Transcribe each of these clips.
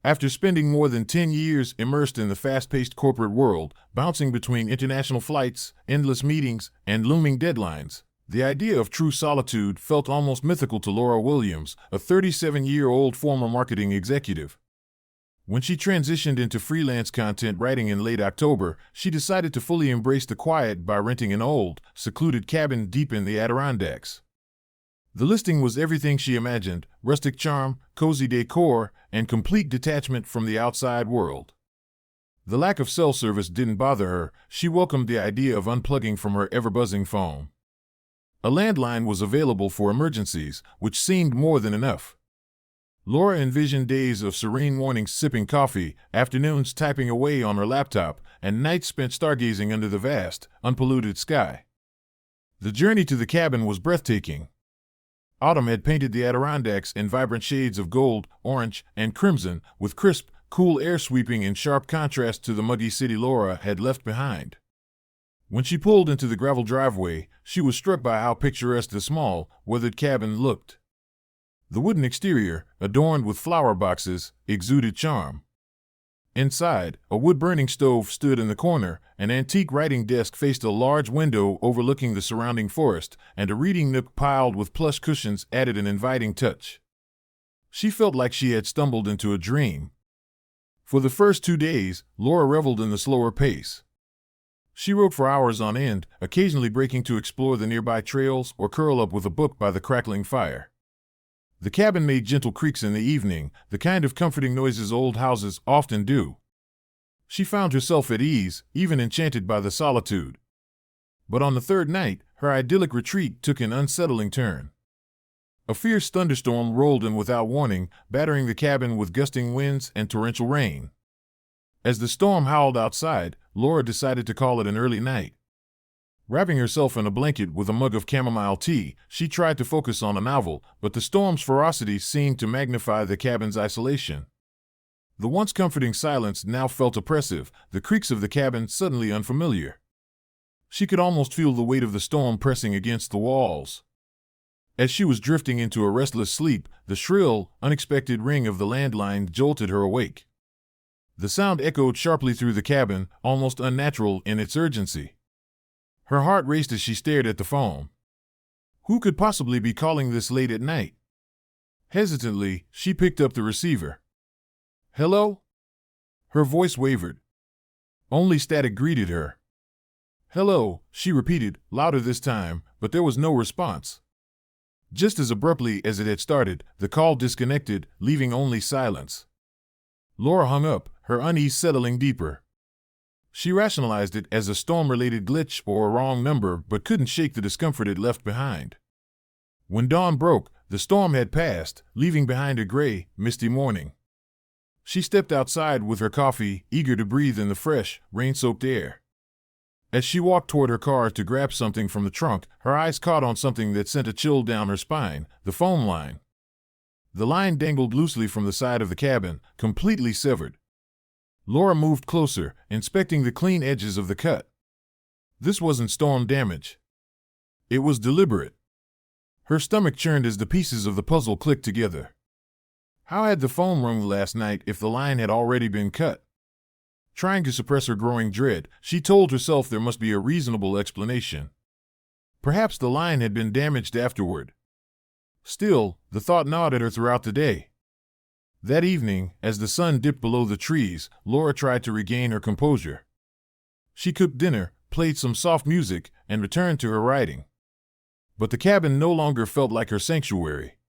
After spending more than 10 years immersed in the fast-paced corporate world, bouncing between international flights, endless meetings, and looming deadlines, the idea of true solitude felt almost mythical to Laura Williams, a 37-year-old former marketing executive. When she transitioned into freelance content writing in late October, she decided to fully embrace the quiet by renting an old, secluded cabin deep in the Adirondacks. The listing was everything she imagined: rustic charm, cozy decor, and complete detachment from the outside world. The lack of cell service didn't bother her. She welcomed the idea of unplugging from her ever-buzzing phone. A landline was available for emergencies, which seemed more than enough. Laura envisioned days of serene mornings sipping coffee, afternoons typing away on her laptop, and nights spent stargazing under the vast, unpolluted sky. The journey to the cabin was breathtaking. Autumn had painted the Adirondacks in vibrant shades of gold, orange, and crimson, with crisp, cool air sweeping in sharp contrast to the muggy city Laura had left behind. When she pulled into the gravel driveway, she was struck by how picturesque the small, weathered cabin looked. The wooden exterior, adorned with flower boxes, exuded charm. Inside, a wood-burning stove stood in the corner, an antique writing desk faced a large window overlooking the surrounding forest, and a reading nook piled with plush cushions added an inviting touch. She felt like she had stumbled into a dream. For the first 2 days, Laura reveled in the slower pace. She wrote for hours on end, occasionally breaking to explore the nearby trails or curl up with a book by the crackling fire. The cabin made gentle creaks in the evening, the kind of comforting noises old houses often do. She found herself at ease, even enchanted by the solitude. But on the third night, her idyllic retreat took an unsettling turn. A fierce thunderstorm rolled in without warning, battering the cabin with gusting winds and torrential rain. As the storm howled outside, Laura decided to call it an early night. Wrapping herself in a blanket with a mug of chamomile tea, she tried to focus on a novel, but the storm's ferocity seemed to magnify the cabin's isolation. The once comforting silence now felt oppressive, the creaks of the cabin suddenly unfamiliar. She could almost feel the weight of the storm pressing against the walls. As she was drifting into a restless sleep, the shrill, unexpected ring of the landline jolted her awake. The sound echoed sharply through the cabin, almost unnatural in its urgency. Her heart raced as she stared at the phone. Who could possibly be calling this late at night? Hesitantly, she picked up the receiver. "Hello?" Her voice wavered. Only static greeted her. "Hello," she repeated, louder this time, but there was no response. Just as abruptly as it had started, the call disconnected, leaving only silence. Laura hung up, her unease settling deeper. She rationalized it as a storm-related glitch or a wrong number, but couldn't shake the discomfort it left behind. When dawn broke, the storm had passed, leaving behind a gray, misty morning. She stepped outside with her coffee, eager to breathe in the fresh, rain-soaked air. As she walked toward her car to grab something from the trunk, her eyes caught on something that sent a chill down her spine: the phone line. The line dangled loosely from the side of the cabin, completely severed. Laura moved closer, inspecting the clean edges of the cut. This wasn't storm damage. It was deliberate. Her stomach churned as the pieces of the puzzle clicked together. How had the phone rung last night if the line had already been cut? Trying to suppress her growing dread, she told herself there must be a reasonable explanation. Perhaps the line had been damaged afterward. Still, the thought gnawed at her throughout the day. That evening, as the sun dipped below the trees, Laura tried to regain her composure. She cooked dinner, played some soft music, and returned to her writing. But the cabin no longer felt like her sanctuary.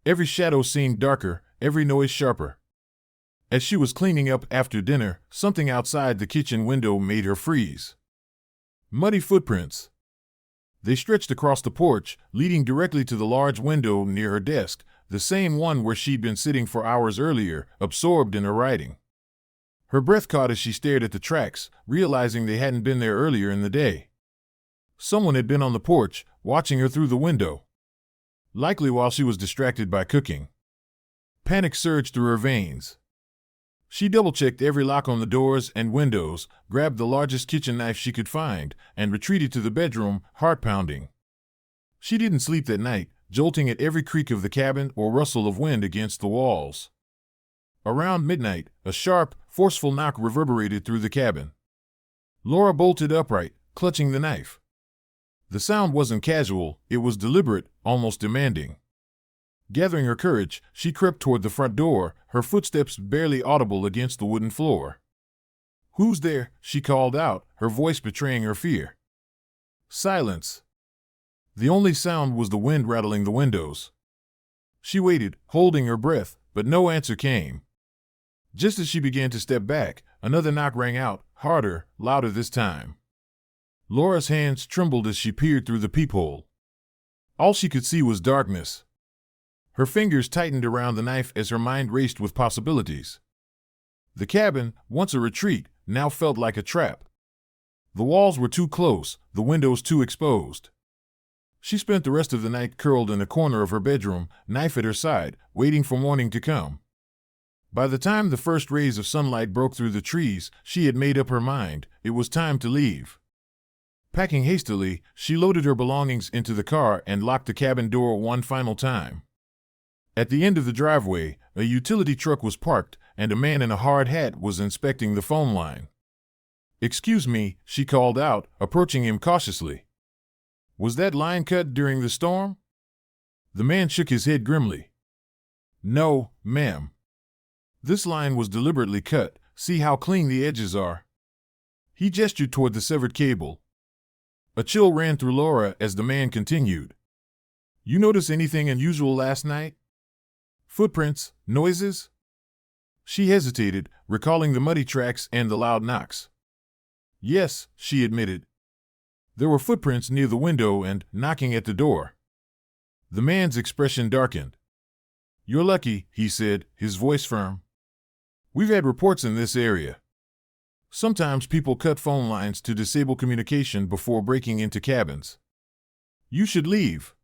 Every shadow seemed darker, every noise sharper. As she was cleaning up after dinner, something outside the kitchen window made her freeze. Muddy footprints. They stretched across the porch, leading directly to the large window near her desk, the same one where she'd been sitting for hours earlier, absorbed in her writing. Her breath caught as she stared at the tracks, realizing they hadn't been there earlier in the day. Someone had been on the porch, watching her through the window. Likely while she was distracted by cooking. Panic surged through her veins. She double-checked every lock on the doors and windows, grabbed the largest kitchen knife she could find, and retreated to the bedroom, heart pounding. She didn't sleep that night, jolting at every creak of the cabin or rustle of wind against the walls. Around midnight, a sharp, forceful knock reverberated through the cabin. Laura bolted upright, clutching the knife. The sound wasn't casual, it was deliberate, almost demanding. Gathering her courage, she crept toward the front door, her footsteps barely audible against the wooden floor. "Who's there?" she called out, her voice betraying her fear. Silence. The only sound was the wind rattling the windows. She waited, holding her breath, but no answer came. Just as she began to step back, another knock rang out, harder, louder this time. Laura's hands trembled as she peered through the peephole. All she could see was darkness. Her fingers tightened around the knife as her mind raced with possibilities. The cabin, once a retreat, now felt like a trap. The walls were too close, the windows too exposed. She spent the rest of the night curled in a corner of her bedroom, knife at her side, waiting for morning to come. By the time the first rays of sunlight broke through the trees, she had made up her mind. It was time to leave. Packing hastily, she loaded her belongings into the car and locked the cabin door one final time. At the end of the driveway, a utility truck was parked, and a man in a hard hat was inspecting the phone line. "Excuse me," she called out, approaching him cautiously. "Was that line cut during the storm?" The man shook his head grimly. "No, ma'am. This line was deliberately cut. See how clean the edges are." He gestured toward the severed cable. A chill ran through Laura as the man continued. "You notice anything unusual last night? Footprints? Noises?" She hesitated, recalling the muddy tracks and the loud knocks. "Yes," she admitted. "There were footprints near the window and knocking at the door." The man's expression darkened. "You're lucky," he said, his voice firm. "We've had reports in this area. Sometimes people cut phone lines to disable communication before breaking into cabins. You should leave.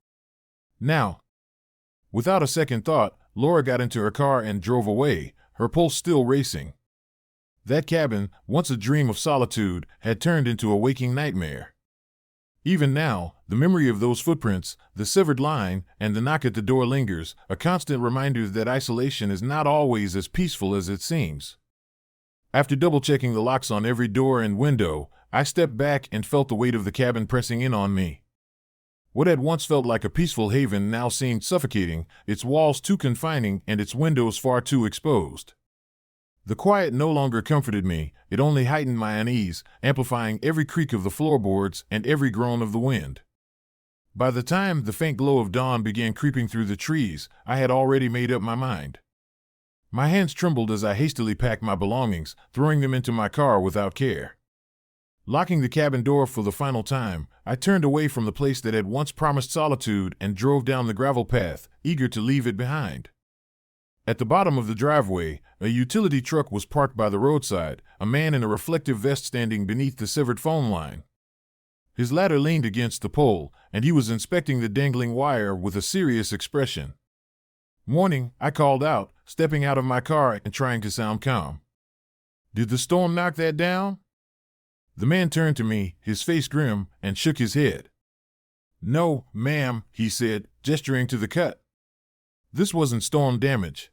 Now." Without a second thought, Laura got into her car and drove away, her pulse still racing. That cabin, once a dream of solitude, had turned into a waking nightmare. Even now, the memory of those footprints, the severed line, and the knock at the door lingers, a constant reminder that isolation is not always as peaceful as it seems. After double-checking the locks on every door and window, I stepped back and felt the weight of the cabin pressing in on me. What had once felt like a peaceful haven now seemed suffocating, its walls too confining and its windows far too exposed. The quiet no longer comforted me, it only heightened my unease, amplifying every creak of the floorboards and every groan of the wind. By the time the faint glow of dawn began creeping through the trees, I had already made up my mind. My hands trembled as I hastily packed my belongings, throwing them into my car without care. Locking the cabin door for the final time, I turned away from the place that had once promised solitude and drove down the gravel path, eager to leave it behind. At the bottom of the driveway, a utility truck was parked by the roadside, a man in a reflective vest standing beneath the severed phone line. His ladder leaned against the pole, and he was inspecting the dangling wire with a serious expression. "Morning," I called out, stepping out of my car and trying to sound calm. "Did the storm knock that down?" The man turned to me, his face grim, and shook his head. "No, ma'am," he said, gesturing to the cut. "This wasn't storm damage.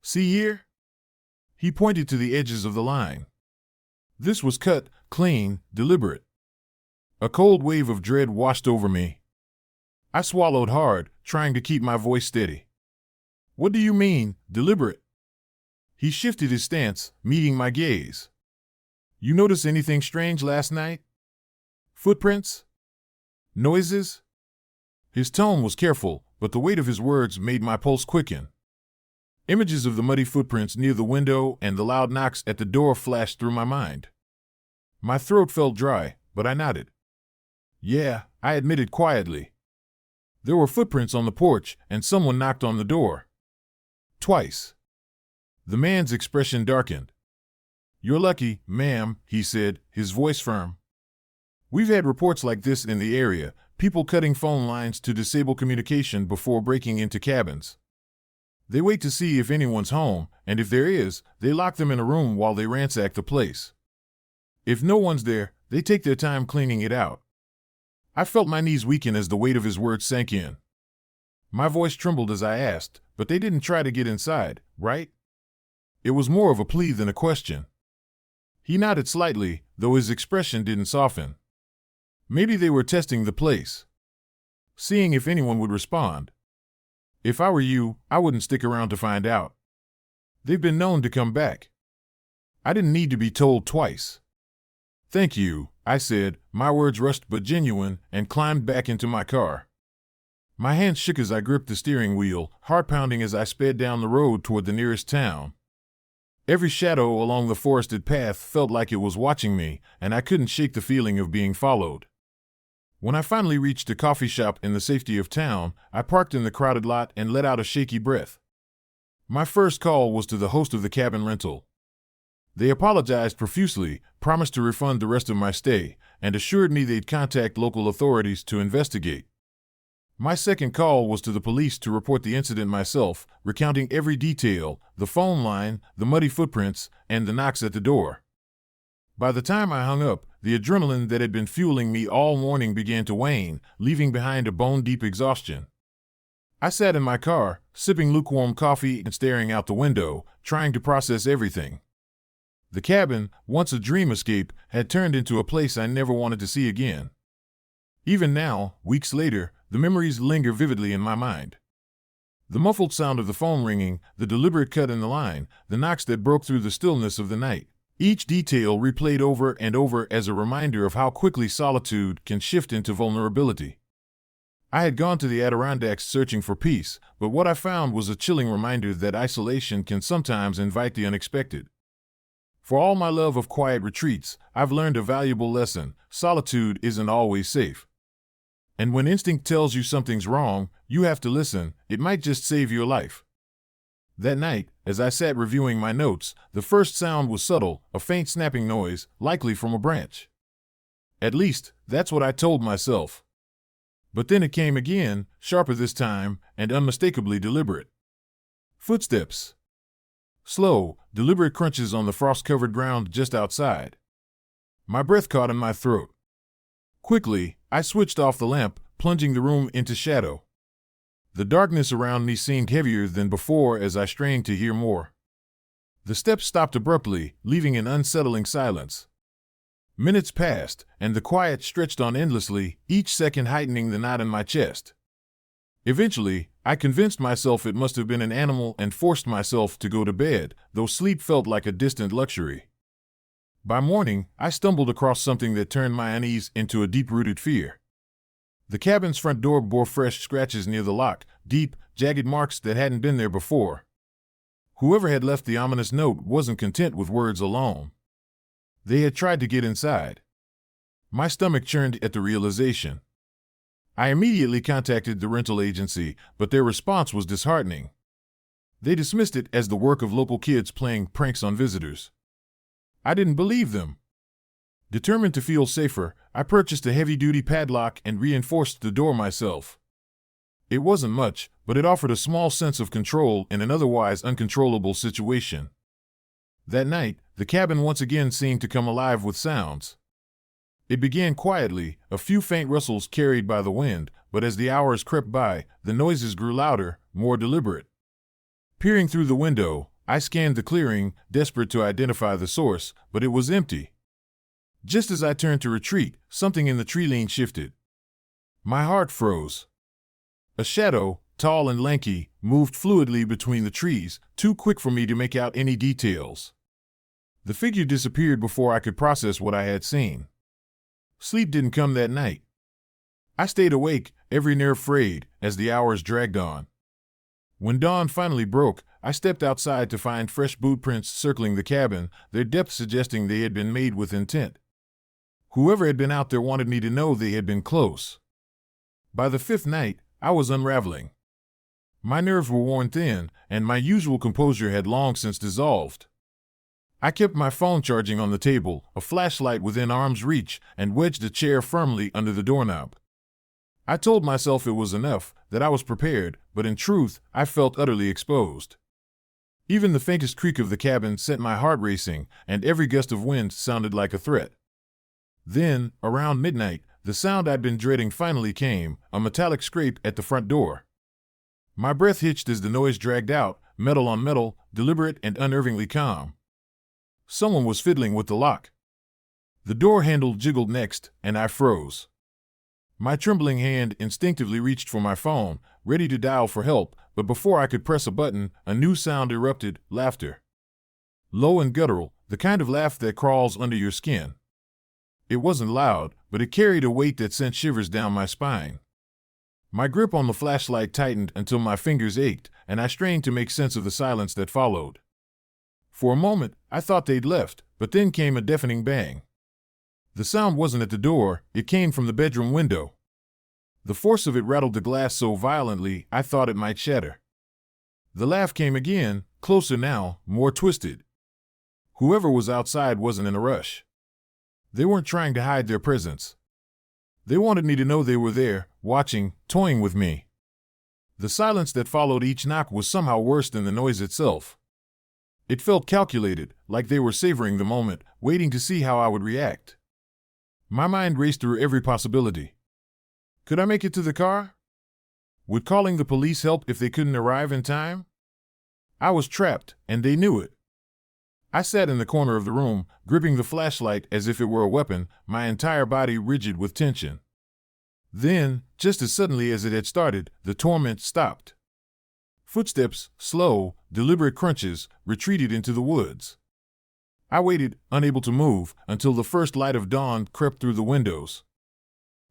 See here?" He pointed to the edges of the line. This was cut, clean, deliberate. A cold wave of dread washed over me. I swallowed hard, trying to keep my voice steady. "What do you mean, deliberate?" He shifted his stance, meeting my gaze. "You notice anything strange last night? Footprints? Noises?" His tone was careful, but the weight of his words made my pulse quicken. Images of the muddy footprints near the window and the loud knocks at the door flashed through my mind. My throat felt dry, but I nodded. "Yeah," I admitted quietly. "There were footprints on the porch, and someone knocked on the door. Twice." The man's expression darkened. "You're lucky, ma'am," he said, his voice firm. "We've had reports like this in the area, people cutting phone lines to disable communication before breaking into cabins. They wait to see if anyone's home, and if there is, they lock them in a room while they ransack the place. If no one's there, they take their time cleaning it out." I felt my knees weaken as the weight of his words sank in. My voice trembled as I asked, "But they didn't try to get inside, right?" It was more of a plea than a question. He nodded slightly, though his expression didn't soften. Maybe they were testing the place, seeing if anyone would respond. If I were you, I wouldn't stick around to find out. They've been known to come back. I didn't need to be told twice. Thank you, I said, my words rushed but genuine, and climbed back into my car. My hands shook as I gripped the steering wheel, heart pounding as I sped down the road toward the nearest town. Every shadow along the forested path felt like it was watching me, and I couldn't shake the feeling of being followed. When I finally reached a coffee shop in the safety of town, I parked in the crowded lot and let out a shaky breath. My first call was to the host of the cabin rental. They apologized profusely, promised to refund the rest of my stay, and assured me they'd contact local authorities to investigate. My second call was to the police to report the incident myself, recounting every detail, the phone line, the muddy footprints, and the knocks at the door. By the time I hung up, the adrenaline that had been fueling me all morning began to wane, leaving behind a bone-deep exhaustion. I sat in my car, sipping lukewarm coffee and staring out the window, trying to process everything. The cabin, once a dream escape, had turned into a place I never wanted to see again. Even now, weeks later, the memories linger vividly in my mind. The muffled sound of the phone ringing, the deliberate cut in the line, the knocks that broke through the stillness of the night. Each detail replayed over and over as a reminder of how quickly solitude can shift into vulnerability. I had gone to the Adirondacks searching for peace, but what I found was a chilling reminder that isolation can sometimes invite the unexpected. For all my love of quiet retreats, I've learned a valuable lesson: solitude isn't always safe. And when instinct tells you something's wrong, you have to listen. It might just save your life. That night, as I sat reviewing my notes, the first sound was subtle, a faint snapping noise, likely from a branch. At least, that's what I told myself. But then it came again, sharper this time, and unmistakably deliberate. Footsteps. Slow, deliberate crunches on the frost-covered ground just outside. My breath caught in my throat. Quickly, I switched off the lamp, plunging the room into shadow. The darkness around me seemed heavier than before as I strained to hear more. The steps stopped abruptly, leaving an unsettling silence. Minutes passed, and the quiet stretched on endlessly, each second heightening the knot in my chest. Eventually, I convinced myself it must have been an animal and forced myself to go to bed, though sleep felt like a distant luxury. By morning, I stumbled across something that turned my unease into a deep-rooted fear. The cabin's front door bore fresh scratches near the lock, deep, jagged marks that hadn't been there before. Whoever had left the ominous note wasn't content with words alone. They had tried to get inside. My stomach churned at the realization. I immediately contacted the rental agency, but their response was disheartening. They dismissed it as the work of local kids playing pranks on visitors. I didn't believe them. Determined to feel safer, I purchased a heavy-duty padlock and reinforced the door myself. It wasn't much, but it offered a small sense of control in an otherwise uncontrollable situation. That night, the cabin once again seemed to come alive with sounds. It began quietly, a few faint rustles carried by the wind, but as the hours crept by, the noises grew louder, more deliberate. Peering through the window, I scanned the clearing, desperate to identify the source, but it was empty. Just as I turned to retreat, something in the tree lane shifted. My heart froze. A shadow, tall and lanky, moved fluidly between the trees, too quick for me to make out any details. The figure disappeared before I could process what I had seen. Sleep didn't come that night. I stayed awake, every nerve frayed, as the hours dragged on. When dawn finally broke, I stepped outside to find fresh boot prints circling the cabin, their depth suggesting they had been made with intent. Whoever had been out there wanted me to know they had been close. By the fifth night, I was unraveling. My nerves were worn thin, and my usual composure had long since dissolved. I kept my phone charging on the table, a flashlight within arm's reach, and wedged a chair firmly under the doorknob. I told myself it was enough, that I was prepared, but in truth, I felt utterly exposed. Even the faintest creak of the cabin sent my heart racing, and every gust of wind sounded like a threat. Then, around midnight, the sound I'd been dreading finally came, a metallic scrape at the front door. My breath hitched as the noise dragged out, metal on metal, deliberate and unnervingly calm. Someone was fiddling with the lock. The door handle jiggled next, and I froze. My trembling hand instinctively reached for my phone, ready to dial for help, but before I could press a button, a new sound erupted: laughter. Low and guttural, the kind of laugh that crawls under your skin. It wasn't loud, but it carried a weight that sent shivers down my spine. My grip on the flashlight tightened until my fingers ached, and I strained to make sense of the silence that followed. For a moment, I thought they'd left, but then came a deafening bang. The sound wasn't at the door, it came from the bedroom window. The force of it rattled the glass so violently I thought it might shatter. The laugh came again, closer now, more twisted. Whoever was outside wasn't in a rush. They weren't trying to hide their presence. They wanted me to know they were there, watching, toying with me. The silence that followed each knock was somehow worse than the noise itself. It felt calculated, like they were savoring the moment, waiting to see how I would react. My mind raced through every possibility. Could I make it to the car? Would calling the police help if they couldn't arrive in time? I was trapped, and they knew it. I sat in the corner of the room, gripping the flashlight as if it were a weapon, my entire body rigid with tension. Then, just as suddenly as it had started, the torment stopped. Footsteps, slow, deliberate crunches, retreated into the woods. I waited, unable to move, until the first light of dawn crept through the windows.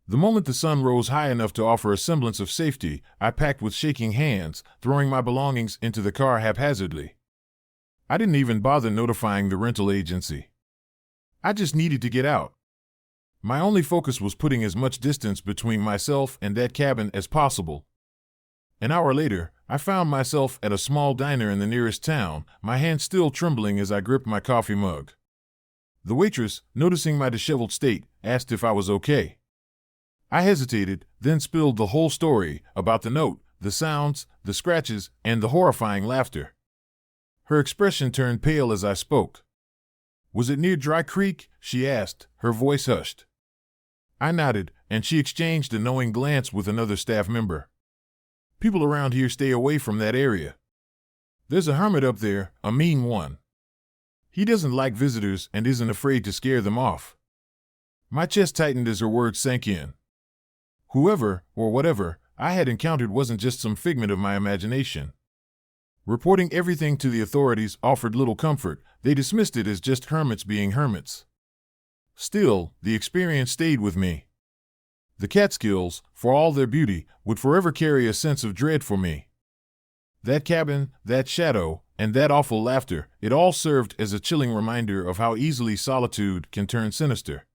The moment the sun rose high enough to offer a semblance of safety, I packed with shaking hands, throwing my belongings into the car haphazardly. I didn't even bother notifying the rental agency. I just needed to get out. My only focus was putting as much distance between myself and that cabin as possible. An hour later, I found myself at a small diner in the nearest town, my hand still trembling as I gripped my coffee mug. The waitress, noticing my disheveled state, asked if I was okay. I hesitated, then spilled the whole story about the note, the sounds, the scratches, and the horrifying laughter. Her expression turned pale as I spoke. "Was it near Dry Creek?" she asked, her voice hushed. I nodded, and she exchanged a knowing glance with another staff member. "People around here stay away from that area. There's a hermit up there, a mean one. He doesn't like visitors and isn't afraid to scare them off." My chest tightened as her words sank in. Whoever, or whatever, I had encountered wasn't just some figment of my imagination. Reporting everything to the authorities offered little comfort. They dismissed it as just hermits being hermits. Still, the experience stayed with me. The Catskills, for all their beauty, would forever carry a sense of dread for me. That cabin, that shadow, and that awful laughter, it all served as a chilling reminder of how easily solitude can turn sinister.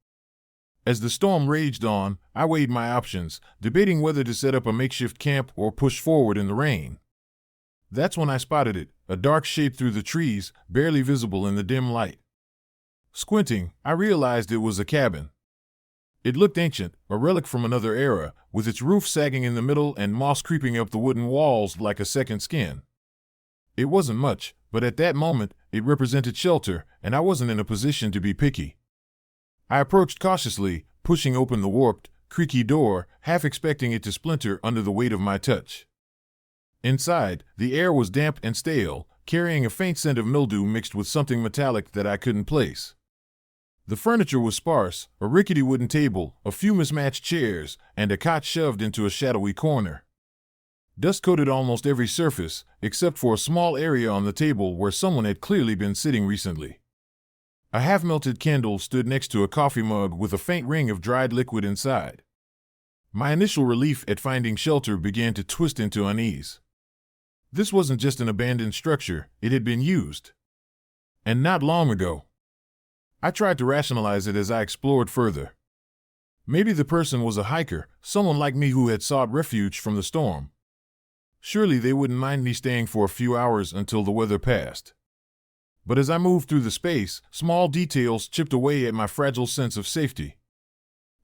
As the storm raged on, I weighed my options, debating whether to set up a makeshift camp or push forward in the rain. That's when I spotted it, a dark shape through the trees, barely visible in the dim light. Squinting, I realized it was a cabin. It looked ancient, a relic from another era, with its roof sagging in the middle and moss creeping up the wooden walls like a second skin. It wasn't much, but at that moment, it represented shelter, and I wasn't in a position to be picky. I approached cautiously, pushing open the warped, creaky door, half expecting it to splinter under the weight of my touch. Inside, the air was damp and stale, carrying a faint scent of mildew mixed with something metallic that I couldn't place. The furniture was sparse, a rickety wooden table, a few mismatched chairs, and a cot shoved into a shadowy corner. Dust coated almost every surface, except for a small area on the table where someone had clearly been sitting recently. A half-melted candle stood next to a coffee mug with a faint ring of dried liquid inside. My initial relief at finding shelter began to twist into unease. This wasn't just an abandoned structure, it had been used. And not long ago. I tried to rationalize it as I explored further. Maybe the person was a hiker, someone like me who had sought refuge from the storm. Surely they wouldn't mind me staying for a few hours until the weather passed. But as I moved through the space, small details chipped away at my fragile sense of safety.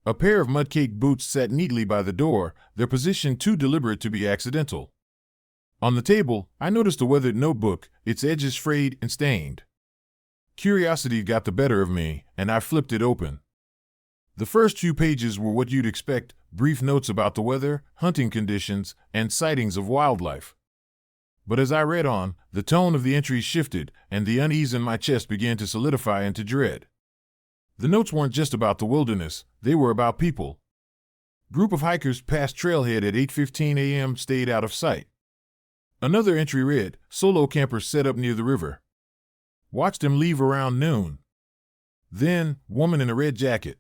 A pair of mud-caked boots sat neatly by the door, their position too deliberate to be accidental. On the table, I noticed a weathered notebook, its edges frayed and stained. Curiosity got the better of me, and I flipped it open. The first few pages were what you'd expect, brief notes about the weather, hunting conditions, and sightings of wildlife. But as I read on, the tone of the entries shifted, and the unease in my chest began to solidify into dread. The notes weren't just about the wilderness, they were about people. Group of hikers passed trailhead at 8:15 a.m. stayed out of sight. Another entry read, solo campers set up near the river. Watched him leave around noon. Then, woman in a red jacket.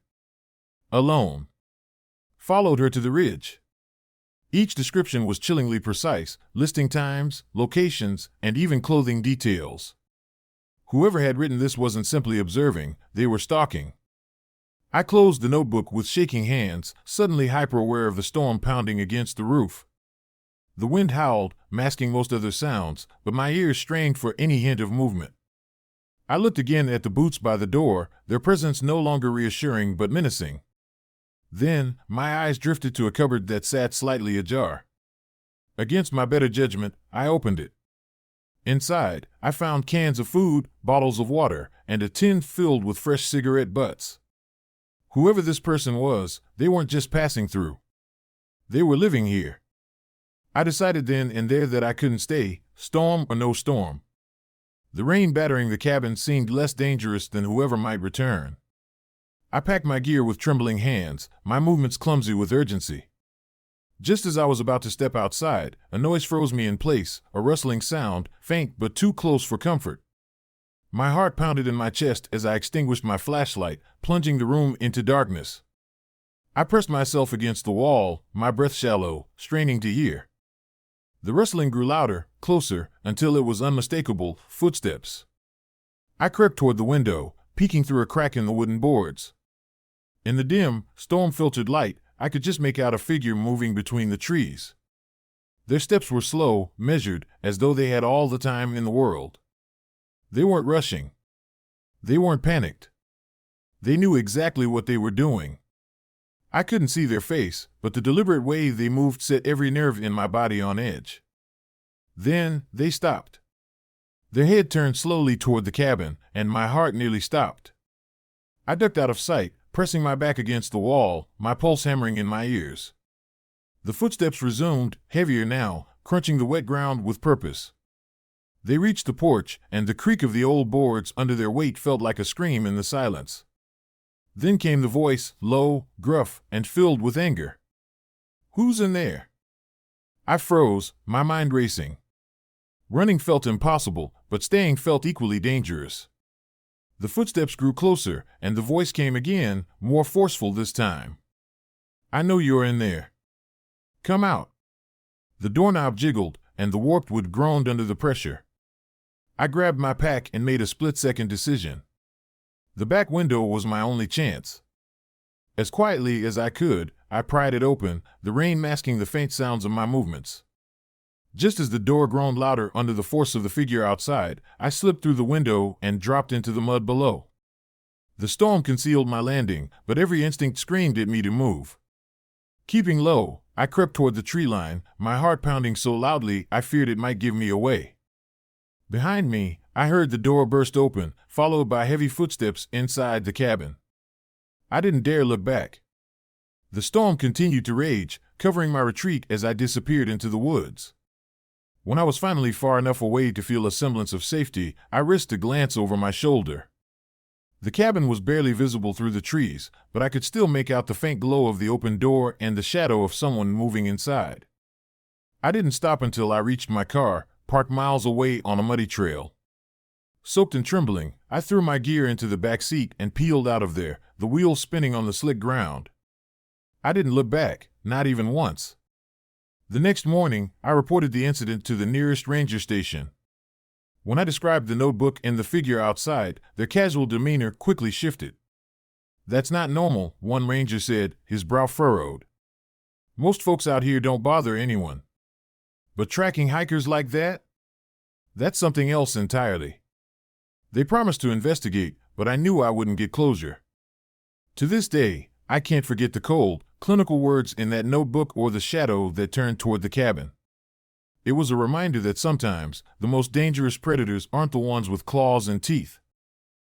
Alone. Followed her to the ridge. Each description was chillingly precise, listing times, locations, and even clothing details. Whoever had written this wasn't simply observing, they were stalking. I closed the notebook with shaking hands, suddenly hyper-aware of the storm pounding against the roof. The wind howled, masking most other sounds, but my ears strained for any hint of movement. I looked again at the boots by the door, their presence no longer reassuring but menacing. Then, my eyes drifted to a cupboard that sat slightly ajar. Against my better judgment, I opened it. Inside, I found cans of food, bottles of water, and a tin filled with fresh cigarette butts. Whoever this person was, they weren't just passing through. They were living here. I decided then and there that I couldn't stay, storm or no storm. The rain battering the cabin seemed less dangerous than whoever might return. I packed my gear with trembling hands, my movements clumsy with urgency. Just as I was about to step outside, a noise froze me in place, a rustling sound, faint but too close for comfort. My heart pounded in my chest as I extinguished my flashlight, plunging the room into darkness. I pressed myself against the wall, my breath shallow, straining to hear. The rustling grew louder, closer, until it was unmistakable, footsteps. I crept toward the window, peeking through a crack in the wooden boards. In the dim, storm-filtered light, I could just make out a figure moving between the trees. Their steps were slow, measured, as though they had all the time in the world. They weren't rushing. They weren't panicked. They knew exactly what they were doing. I couldn't see their face, but the deliberate way they moved set every nerve in my body on edge. Then, they stopped. Their head turned slowly toward the cabin, and my heart nearly stopped. I ducked out of sight, pressing my back against the wall, my pulse hammering in my ears. The footsteps resumed, heavier now, crunching the wet ground with purpose. They reached the porch, and the creak of the old boards under their weight felt like a scream in the silence. Then came the voice, low, gruff, and filled with anger. "Who's in there?" I froze, my mind racing. Running felt impossible, but staying felt equally dangerous. The footsteps grew closer, and the voice came again, more forceful this time. "I know you're in there. Come out." The doorknob jiggled, and the warped wood groaned under the pressure. I grabbed my pack and made a split-second decision. The back window was my only chance. As quietly as I could, I pried it open, the rain masking the faint sounds of my movements. Just as the door groaned louder under the force of the figure outside, I slipped through the window and dropped into the mud below. The storm concealed my landing, but every instinct screamed at me to move. Keeping low, I crept toward the tree line, my heart pounding so loudly I feared it might give me away. Behind me, I heard the door burst open, followed by heavy footsteps inside the cabin. I didn't dare look back. The storm continued to rage, covering my retreat as I disappeared into the woods. When I was finally far enough away to feel a semblance of safety, I risked a glance over my shoulder. The cabin was barely visible through the trees, but I could still make out the faint glow of the open door and the shadow of someone moving inside. I didn't stop until I reached my car, parked miles away on a muddy trail. Soaked and trembling, I threw my gear into the back seat and peeled out of there, the wheels spinning on the slick ground. I didn't look back, not even once. The next morning, I reported the incident to the nearest ranger station. When I described the notebook and the figure outside, their casual demeanor quickly shifted. "That's not normal," one ranger said, his brow furrowed. "Most folks out here don't bother anyone. But tracking hikers like that? That's something else entirely." They promised to investigate, but I knew I wouldn't get closure. To this day, I can't forget the cold, clinical words in that notebook or the shadow that turned toward the cabin. It was a reminder that sometimes the most dangerous predators aren't the ones with claws and teeth.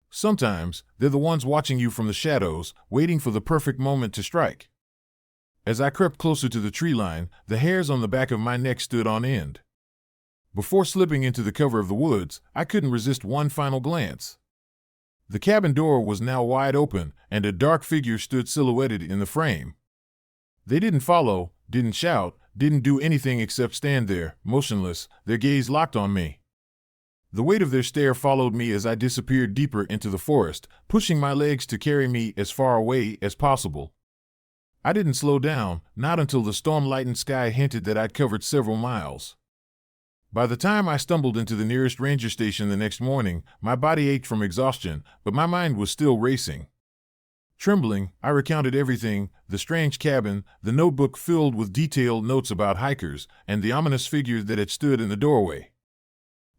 Sometimes they're the ones watching you from the shadows, waiting for the perfect moment to strike. As I crept closer to the tree line, the hairs on the back of my neck stood on end. Before slipping into the cover of the woods, I couldn't resist one final glance. The cabin door was now wide open, and a dark figure stood silhouetted in the frame. They didn't follow, didn't shout, didn't do anything except stand there, motionless, their gaze locked on me. The weight of their stare followed me as I disappeared deeper into the forest, pushing my legs to carry me as far away as possible. I didn't slow down, not until the storm-lightened sky hinted that I'd covered several miles. By the time I stumbled into the nearest ranger station the next morning, my body ached from exhaustion, but my mind was still racing. Trembling, I recounted everything: the strange cabin, the notebook filled with detailed notes about hikers, and the ominous figure that had stood in the doorway.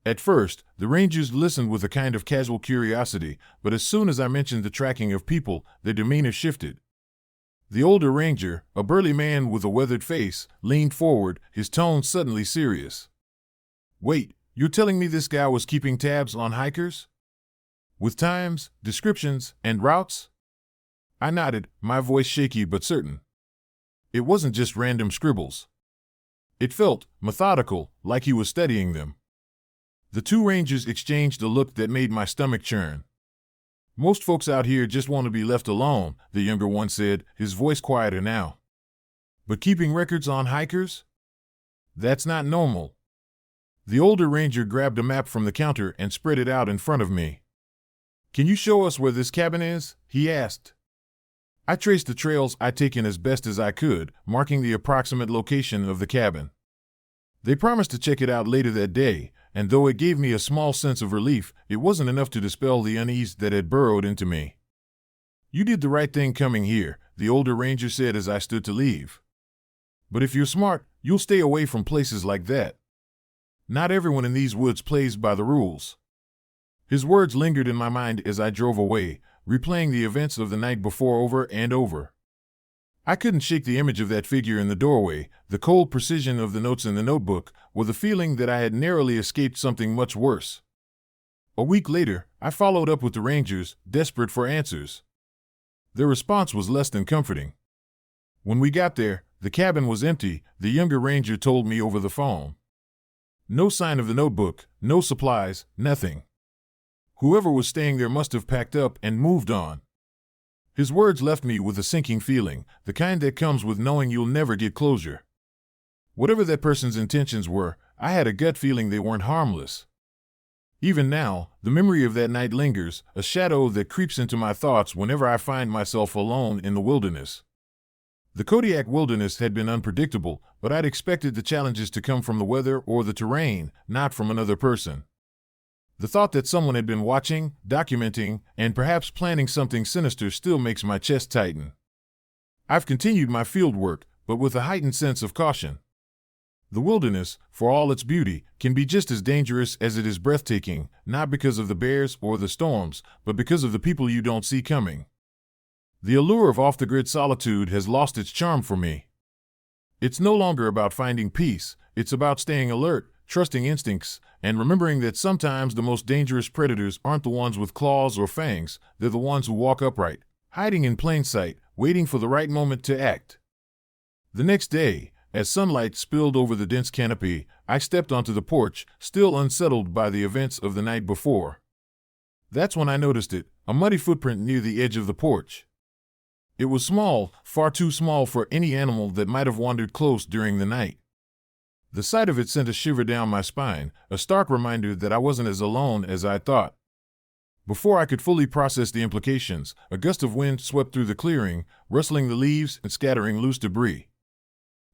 At first, the rangers listened with a kind of casual curiosity, but as soon as I mentioned the tracking of people, their demeanor shifted. The older ranger, a burly man with a weathered face, leaned forward, his tone suddenly serious. "Wait, you're telling me this guy was keeping tabs on hikers? With times, descriptions, and routes?" I nodded, my voice shaky but certain. It wasn't just random scribbles. It felt methodical, like he was studying them. The two rangers exchanged a look that made my stomach churn. "Most folks out here just want to be left alone," the younger one said, his voice quieter now. "But keeping records on hikers? That's not normal." The older ranger grabbed a map from the counter and spread it out in front of me. "Can you show us where this cabin is?" he asked. I traced the trails I'd taken as best as I could, marking the approximate location of the cabin. They promised to check it out later that day, and though it gave me a small sense of relief, it wasn't enough to dispel the unease that had burrowed into me. "You did the right thing coming here," the older ranger said as I stood to leave. "But if you're smart, you'll stay away from places like that. Not everyone in these woods plays by the rules." His words lingered in my mind as I drove away, replaying the events of the night before over and over. I couldn't shake the image of that figure in the doorway, the cold precision of the notes in the notebook, or the feeling that I had narrowly escaped something much worse. A week later, I followed up with the rangers, desperate for answers. Their response was less than comforting. When we got there, the cabin was empty, the younger ranger told me over the phone. No sign of the notebook, no supplies, nothing. Whoever was staying there must have packed up and moved on. His words left me with a sinking feeling, the kind that comes with knowing you'll never get closure. Whatever that person's intentions were, I had a gut feeling they weren't harmless. Even now, the memory of that night lingers, a shadow that creeps into my thoughts whenever I find myself alone in the wilderness. The Kodiak wilderness had been unpredictable, but I'd expected the challenges to come from the weather or the terrain, not from another person. The thought that someone had been watching, documenting, and perhaps planning something sinister still makes my chest tighten. I've continued my field work, but with a heightened sense of caution. The wilderness, for all its beauty, can be just as dangerous as it is breathtaking, not because of the bears or the storms, but because of the people you don't see coming. The allure of off-the-grid solitude has lost its charm for me. It's no longer about finding peace, it's about staying alert, trusting instincts, and remembering that sometimes the most dangerous predators aren't the ones with claws or fangs, they're the ones who walk upright, hiding in plain sight, waiting for the right moment to act. The next day, as sunlight spilled over the dense canopy, I stepped onto the porch, still unsettled by the events of the night before. That's when I noticed it, a muddy footprint near the edge of the porch. It was small, far too small for any animal that might have wandered close during the night. The sight of it sent a shiver down my spine, a stark reminder that I wasn't as alone as I thought. Before I could fully process the implications, a gust of wind swept through the clearing, rustling the leaves and scattering loose debris.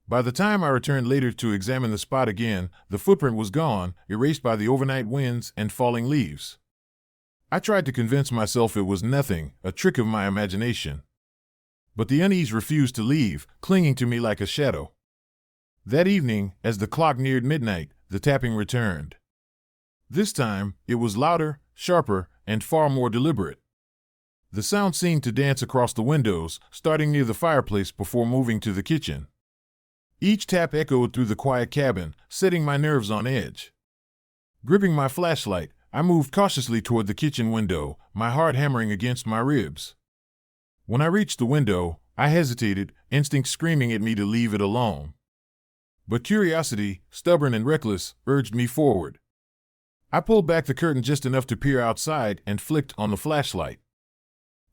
By the time I returned later to examine the spot again, the footprint was gone, erased by the overnight winds and falling leaves. I tried to convince myself it was nothing, a trick of my imagination. But the unease refused to leave, clinging to me like a shadow. That evening, as the clock neared midnight, the tapping returned. This time, it was louder, sharper, and far more deliberate. The sound seemed to dance across the windows, starting near the fireplace before moving to the kitchen. Each tap echoed through the quiet cabin, setting my nerves on edge. Gripping my flashlight, I moved cautiously toward the kitchen window, my heart hammering against my ribs. When I reached the window, I hesitated, instinct screaming at me to leave it alone. But curiosity, stubborn and reckless, urged me forward. I pulled back the curtain just enough to peer outside and flicked on the flashlight.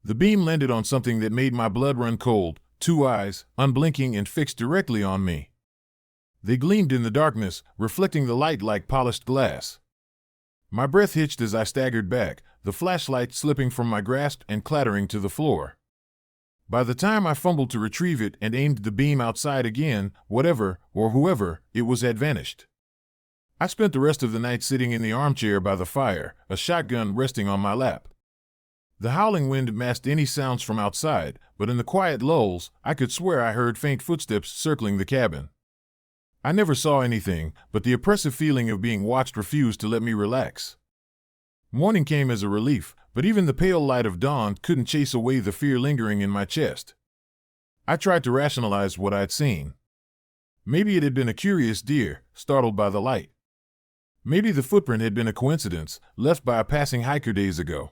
The beam landed on something that made my blood run cold, two eyes, unblinking and fixed directly on me. They gleamed in the darkness, reflecting the light like polished glass. My breath hitched as I staggered back, the flashlight slipping from my grasp and clattering to the floor. By the time I fumbled to retrieve it and aimed the beam outside again, whatever, or whoever it was had vanished. I spent the rest of the night sitting in the armchair by the fire, a shotgun resting on my lap. The howling wind masked any sounds from outside, but in the quiet lulls, I could swear I heard faint footsteps circling the cabin. I never saw anything, but the oppressive feeling of being watched refused to let me relax. Morning came as a relief, but even the pale light of dawn couldn't chase away the fear lingering in my chest. I tried to rationalize what I'd seen. Maybe it had been a curious deer, startled by the light. Maybe the footprint had been a coincidence, left by a passing hiker days ago.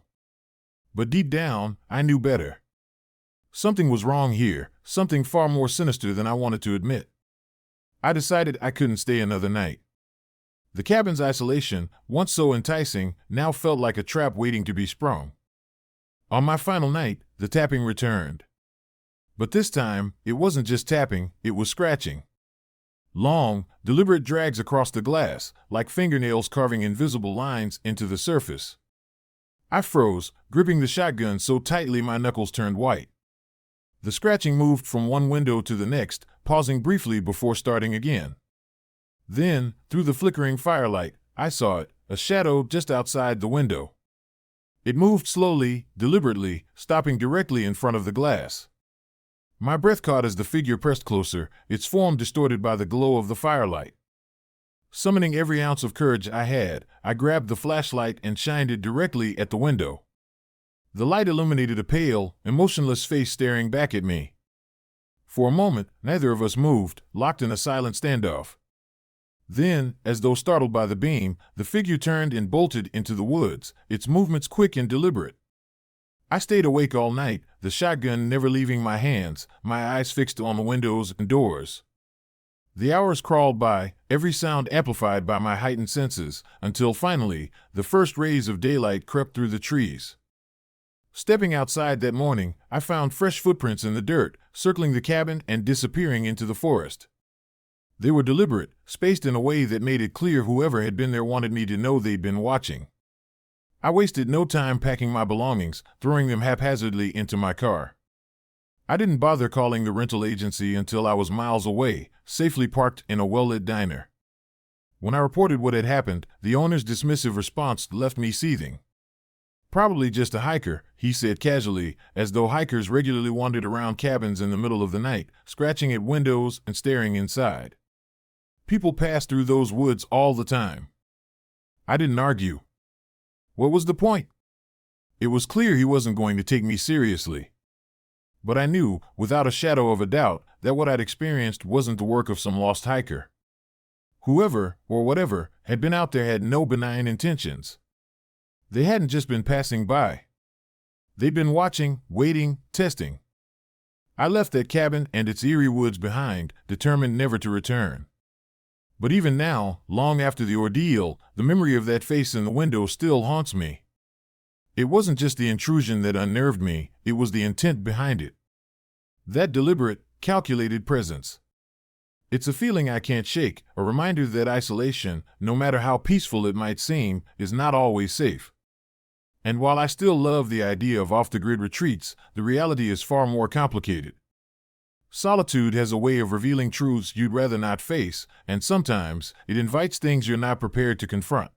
But deep down, I knew better. Something was wrong here, something far more sinister than I wanted to admit. I decided I couldn't stay another night. The cabin's isolation, once so enticing, now felt like a trap waiting to be sprung. On my final night, the tapping returned. But this time, it wasn't just tapping, it was scratching. Long, deliberate drags across the glass, like fingernails carving invisible lines into the surface. I froze, gripping the shotgun so tightly my knuckles turned white. The scratching moved from one window to the next, pausing briefly before starting again. Then, through the flickering firelight, I saw it, a shadow just outside the window. It moved slowly, deliberately, stopping directly in front of the glass. My breath caught as the figure pressed closer, its form distorted by the glow of the firelight. Summoning every ounce of courage I had, I grabbed the flashlight and shined it directly at the window. The light illuminated a pale, emotionless face staring back at me. For a moment, neither of us moved, locked in a silent standoff. Then, as though startled by the beam, the figure turned and bolted into the woods, its movements quick and deliberate. I stayed awake all night, the shotgun never leaving my hands, my eyes fixed on the windows and doors. The hours crawled by, every sound amplified by my heightened senses, until finally, the first rays of daylight crept through the trees. Stepping outside that morning, I found fresh footprints in the dirt, circling the cabin and disappearing into the forest. They were deliberate, spaced in a way that made it clear whoever had been there wanted me to know they'd been watching. I wasted no time packing my belongings, throwing them haphazardly into my car. I didn't bother calling the rental agency until I was miles away, safely parked in a well-lit diner. When I reported what had happened, the owner's dismissive response left me seething. "Probably just a hiker," he said casually, as though hikers regularly wandered around cabins in the middle of the night, scratching at windows and staring inside. People pass through those woods all the time. I didn't argue. What was the point? It was clear he wasn't going to take me seriously. But I knew, without a shadow of a doubt, that what I'd experienced wasn't the work of some lost hiker. Whoever, or whatever, had been out there had no benign intentions. They hadn't just been passing by. They'd been watching, waiting, testing. I left that cabin and its eerie woods behind, determined never to return. But even now, long after the ordeal, the memory of that face in the window still haunts me. It wasn't just the intrusion that unnerved me, it was the intent behind it. That deliberate, calculated presence. It's a feeling I can't shake, a reminder that isolation, no matter how peaceful it might seem, is not always safe. And while I still love the idea of off-the-grid retreats, the reality is far more complicated. Solitude has a way of revealing truths you'd rather not face, and sometimes it invites things you're not prepared to confront.